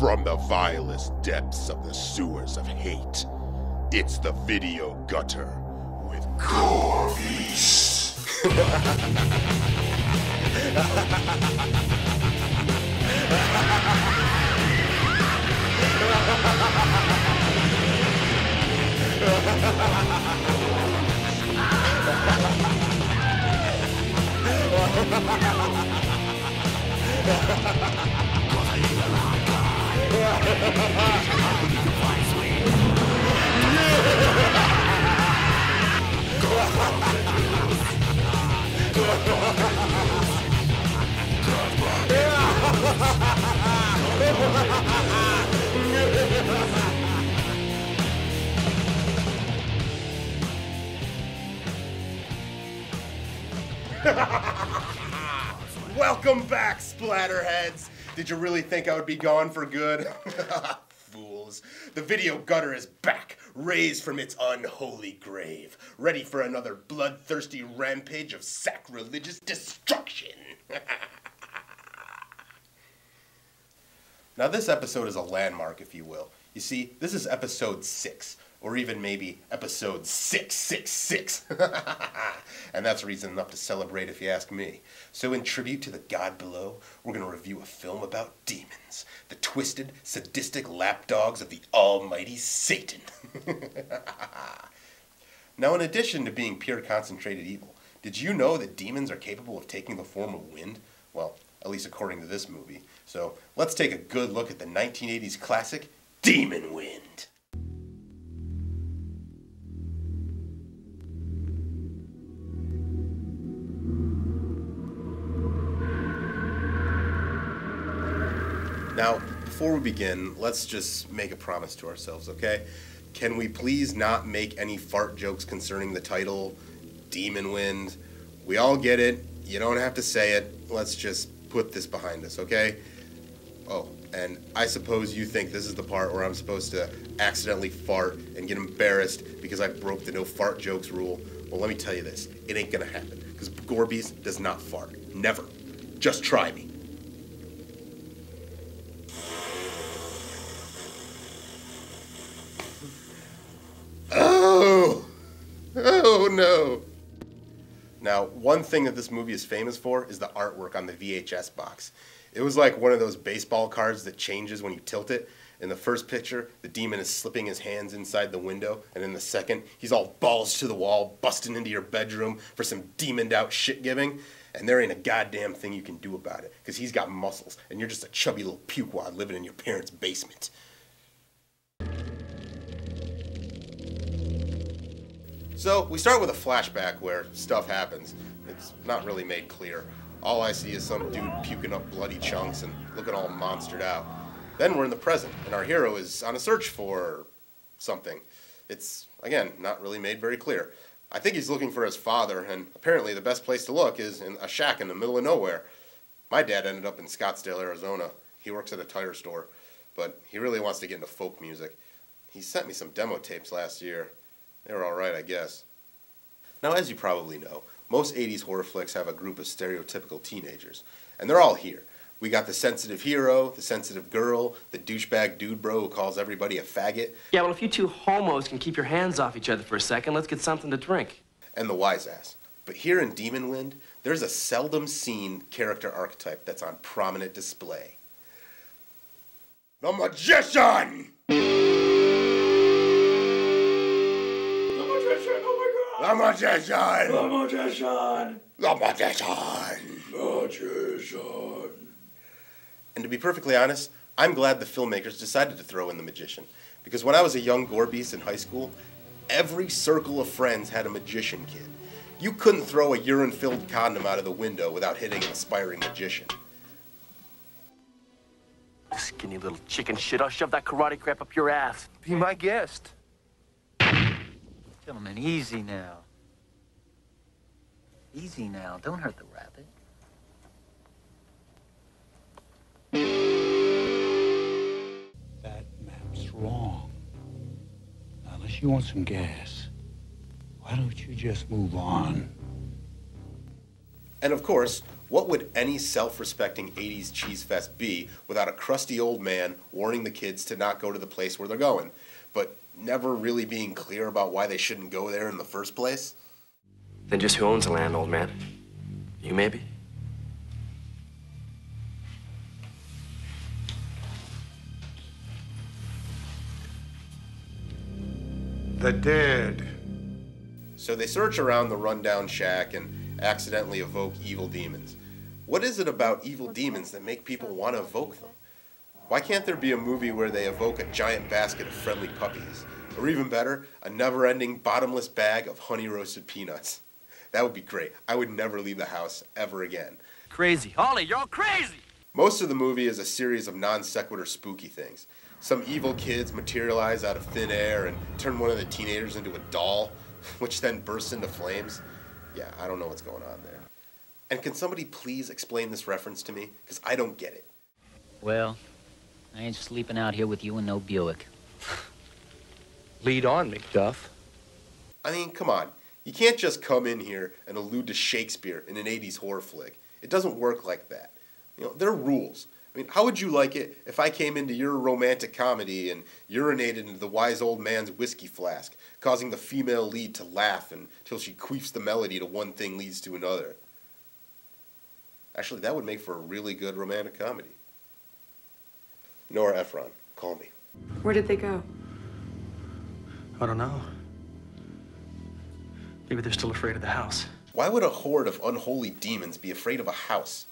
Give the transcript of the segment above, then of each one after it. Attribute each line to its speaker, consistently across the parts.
Speaker 1: From the vilest depths of the sewers of hate, it's the video gutter with Gorebeast. Welcome back, Splatterheads! Did you really think I would be gone for good? Fools. The video gutter is back, raised from its unholy grave, ready for another bloodthirsty rampage of sacrilegious destruction. Now this episode is a landmark, if you will. You see, this is episode 6. Or even maybe episode 666. And that's reason enough to celebrate if you ask me. So in tribute to the god below, we're going to review a film about demons. The twisted, sadistic lapdogs of the almighty Satan. Now in addition to being pure concentrated evil, did you know that demons are capable of taking the form of wind? Well, at least according to this movie. So let's take a good look at the 1980s classic, Demon Wind. Now, before we begin, let's just make a promise to ourselves, okay? Can we please not make any fart jokes concerning the title, Demon Wind? We all get it. You don't have to say it. Let's just put this behind us, okay? Oh, and I suppose you think this is the part where I'm supposed to accidentally fart and get embarrassed because I broke the no fart jokes rule. Well, let me tell you this. It ain't gonna happen, because Gorebeast does not fart. Never. Just try me. Oh no. Now, one thing that this movie is famous for is the artwork on the VHS box. It was like one of those baseball cards that changes when you tilt it. In the first picture, the demon is slipping his hands inside the window, and in the second, he's all balls to the wall, busting into your bedroom for some demoned out shit giving. And there ain't a goddamn thing you can do about it, because he's got muscles, and you're just a chubby little pukewad living in your parents' basement. So, we start with a flashback where stuff happens. It's not really made clear. All I see is some dude puking up bloody chunks and looking all monstered out. Then we're in the present, and our hero is on a search for something. It's, again, not really made very clear. I think he's looking for his father, and apparently the best place to look is in a shack in the middle of nowhere. My dad ended up in Scottsdale, Arizona. He works at a tire store, but he really wants to get into folk music. He sent me some demo tapes last year. They were alright, I guess. Now, as you probably know, most 80s horror flicks have a group of stereotypical teenagers. And they're all here. We got the sensitive hero, the sensitive girl, the douchebag dude bro who calls everybody a faggot.
Speaker 2: Yeah, well, if you two homos can keep your hands off each other for a second, let's get something to drink.
Speaker 1: And the wise ass. But here in Demon Wind, there's a seldom seen character archetype that's on prominent display. The magician! The magician!
Speaker 3: The magician!
Speaker 1: The magician!
Speaker 3: Magician!
Speaker 1: And to be perfectly honest, I'm glad the filmmakers decided to throw in the magician. Because when I was a young Gorebeast in high school, every circle of friends had a magician kid. You couldn't throw a urine-filled condom out of the window without hitting an aspiring magician.
Speaker 2: Skinny little chicken shit, I'll shove that karate crap up your ass.
Speaker 4: Be my guest.
Speaker 5: Gentlemen, easy now. Easy now. Don't hurt the rabbit.
Speaker 3: That map's wrong. Now, unless you want some gas, why don't you just move on?
Speaker 1: And of course, What would any self-respecting 80s cheese fest be without a crusty old man warning the kids to not go to the place where they're going, but never really being clear about why they shouldn't go there in the first place?
Speaker 2: Then just who owns the land, old man? You maybe?
Speaker 4: The dead.
Speaker 1: So they search around the rundown shack and accidentally evoke evil demons. What is it about evil demons that make people want to evoke them? Why can't there be a movie where they evoke a giant basket of friendly puppies? Or even better, a never-ending bottomless bag of honey-roasted peanuts? That would be great. I would never leave the house ever again.
Speaker 2: Crazy. Holly, you're all crazy!
Speaker 1: Most of the movie is a series of non-sequitur spooky things. Some evil kids materialize out of thin air and turn one of the teenagers into a doll, which then bursts into flames. Yeah, I don't know what's going on there. And can somebody please explain this reference to me? Because I don't get it.
Speaker 5: Well, I ain't sleeping out here with you in no Buick.
Speaker 2: Lead on, McDuff.
Speaker 1: I mean, come on. You can't just come in here and allude to Shakespeare in an 80s horror flick. It doesn't work like that. You know, there are rules. I mean, how would you like it if I came into your romantic comedy and urinated into the wise old man's whiskey flask, causing the female lead to laugh until she queefs the melody to one thing leads to another? Actually, that would make for a really good romantic comedy. Nora Ephron, call me.
Speaker 6: Where did they go?
Speaker 2: I don't know. Maybe they're still afraid of the house.
Speaker 1: Why would a horde of unholy demons be afraid of a house?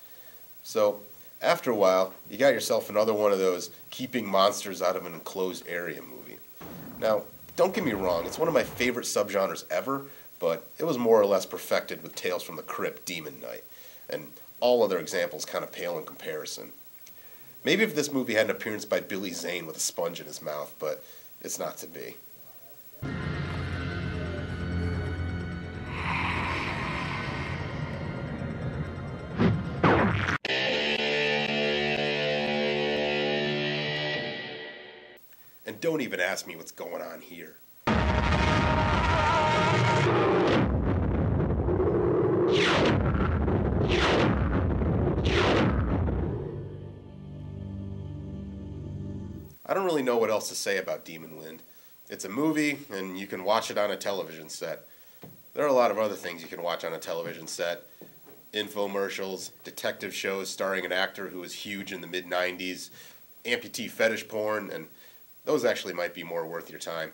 Speaker 1: So, after a while, you got yourself another one of those keeping monsters out of an enclosed area movie. Now, don't get me wrong, it's one of my favorite subgenres ever, but it was more or less perfected with Tales from the Crypt Demon Night, and all other examples kind of pale in comparison. Maybe if this movie had an appearance by Billy Zane with a sponge in his mouth, but it's not to be. And don't even ask me what's going on here. I don't really know what else to say about Demon Wind. It's a movie, and you can watch it on a television set. There are a lot of other things you can watch on a television set. Infomercials, detective shows starring an actor who was huge in the mid-90s, amputee fetish porn, and those actually might be more worth your time.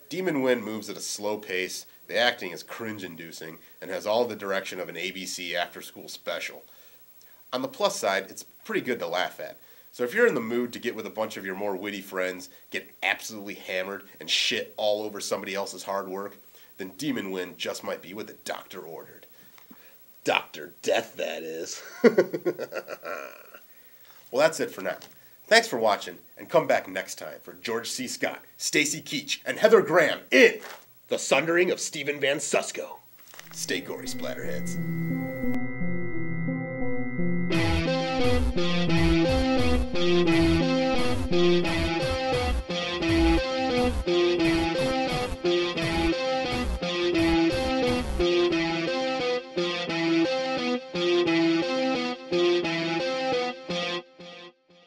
Speaker 1: Demon Wind moves at a slow pace, the acting is cringe-inducing, and has all the direction of an ABC after-school special. On the plus side, it's pretty good to laugh at. So if you're in the mood to get with a bunch of your more witty friends, get absolutely hammered, and shit all over somebody else's hard work, then Demon Wind just might be what the doctor ordered. Dr. Death, that is. Well, that's it for now. Thanks for watching, and come back next time for George C. Scott, Stacy Keach, and Heather Graham in The Sundering of Stephen Van Susko. Stay gory, splatterheads.